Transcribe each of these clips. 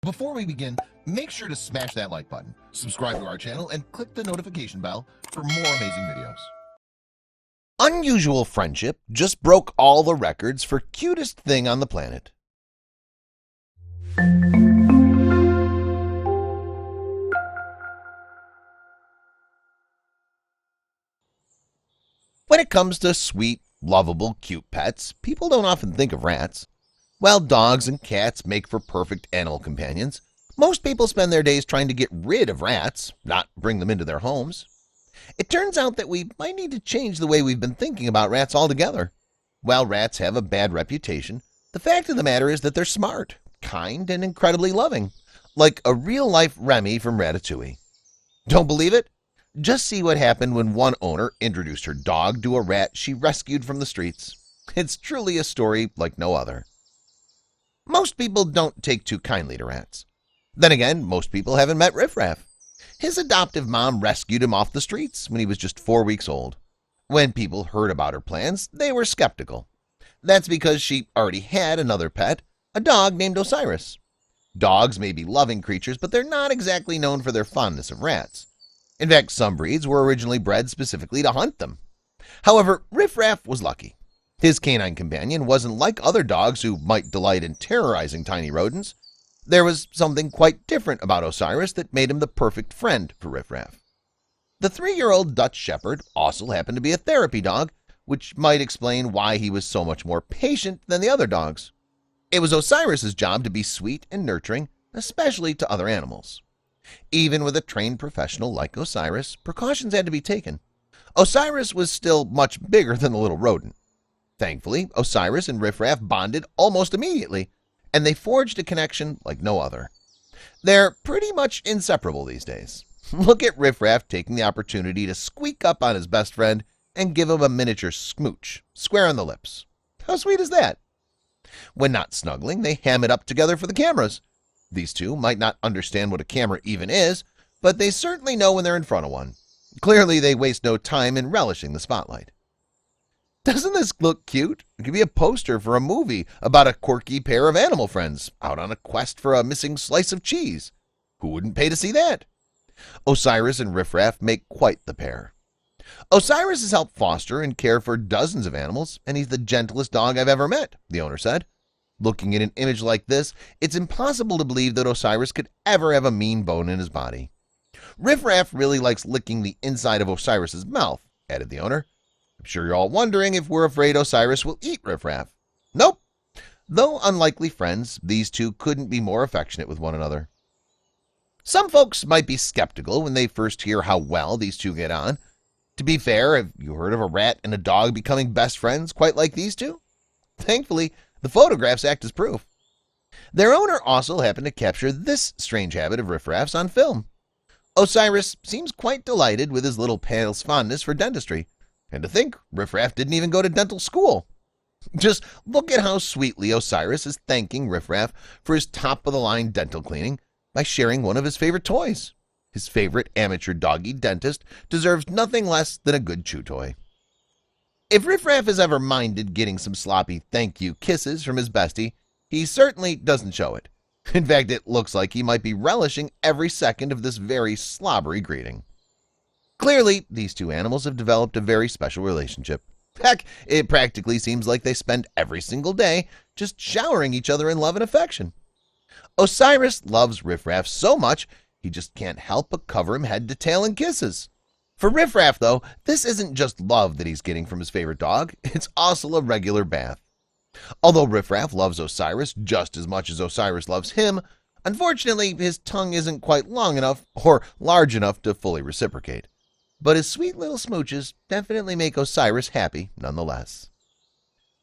Before we begin, make sure to smash that like button, subscribe to our channel, and click the notification bell for more amazing videos. Unusual friendship just broke all the records for cutest thing on the planet. When it comes to sweet, lovable, cute pets, people don't often think of rats. While dogs and cats make for perfect animal companions, most people spend their days trying to get rid of rats, not bring them into their homes. It turns out that we might need to change the way we've been thinking about rats altogether. While rats have a bad reputation, the fact of the matter is that they're smart, kind, and incredibly loving, like a real-life Remy from Ratatouille. Don't believe it? Just see what happened when one owner introduced her dog to a rat she rescued from the streets. It's truly a story like no other. Most people don't take too kindly to rats. Then again, most people haven't met Riff Raff. His adoptive mom rescued him off the streets when he was just 4 weeks old. When people heard about her plans, they were skeptical. That's because she already had another pet, a dog named Osiris. Dogs may be loving creatures, but they're not exactly known for their fondness of rats. In fact, some breeds were originally bred specifically to hunt them. However, Riff Raff was lucky. His canine companion wasn't like other dogs who might delight in terrorizing tiny rodents. There was something quite different about Osiris that made him the perfect friend for Riff Raff. The 3-year-old Dutch Shepherd also happened to be a therapy dog, which might explain why he was so much more patient than the other dogs. It was Osiris's job to be sweet and nurturing, especially to other animals. Even with a trained professional like Osiris, precautions had to be taken. Osiris was still much bigger than the little rodent. Thankfully, Osiris and Riff Raff bonded almost immediately, and they forged a connection like no other. They're pretty much inseparable these days. Look at Riff Raff taking the opportunity to squeak up on his best friend and give him a miniature smooch, square on the lips. How sweet is that? When not snuggling, they ham it up together for the cameras. These two might not understand what a camera even is, but they certainly know when they're in front of one. Clearly, they waste no time in relishing the spotlight. Doesn't this look cute? It could be a poster for a movie about a quirky pair of animal friends out on a quest for a missing slice of cheese. Who wouldn't pay to see that? Osiris and Riff Raff make quite the pair. Osiris has helped foster and care for dozens of animals, and he's the gentlest dog I've ever met, the owner said. Looking at an image like this, it's impossible to believe that Osiris could ever have a mean bone in his body. Riff Raff really likes licking the inside of Osiris's mouth, added the owner. I'm sure you're all wondering if we're afraid Osiris will eat Riff Raff. Nope. Though unlikely friends, these two couldn't be more affectionate with one another. Some folks might be skeptical when they first hear how well these two get on. To be fair, have you heard of a rat and a dog becoming best friends quite like these two? Thankfully, the photographs act as proof. Their owner also happened to capture this strange habit of Riff Raff's on film. Osiris seems quite delighted with his little pal's fondness for dentistry. And to think, Riff Raff didn't even go to dental school. Just look at how sweetly Osiris is thanking Riff Raff for his top-of-the-line dental cleaning by sharing one of his favorite toys. His favorite amateur doggy dentist deserves nothing less than a good chew toy. If Riff Raff has ever minded getting some sloppy thank you kisses from his bestie, he certainly doesn't show it. In fact, it looks like he might be relishing every second of this very slobbery greeting. Clearly, these two animals have developed a very special relationship. Heck, it practically seems like they spend every single day just showering each other in love and affection. Osiris loves Riff Raff so much, he just can't help but cover him head to tail in kisses. For Riff Raff, though, this isn't just love that he's getting from his favorite dog, it's also a regular bath. Although Riff Raff loves Osiris just as much as Osiris loves him, unfortunately, his tongue isn't quite long enough or large enough to fully reciprocate. But his sweet little smooches definitely make Osiris happy nonetheless.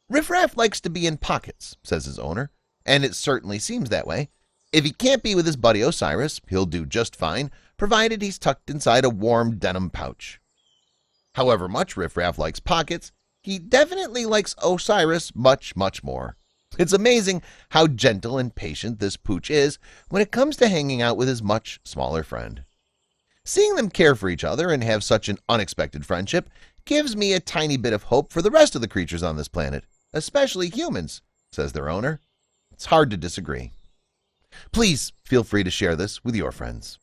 Riff Raff likes to be in pockets, says his owner, and it certainly seems that way. If he can't be with his buddy Osiris, he'll do just fine, provided he's tucked inside a warm denim pouch. However much Riff Raff likes pockets, he definitely likes Osiris much, much more. It's amazing how gentle and patient this pooch is when it comes to hanging out with his much smaller friend. Seeing them care for each other and have such an unexpected friendship gives me a tiny bit of hope for the rest of the creatures on this planet, especially humans, says their owner. It's hard to disagree. Please feel free to share this with your friends.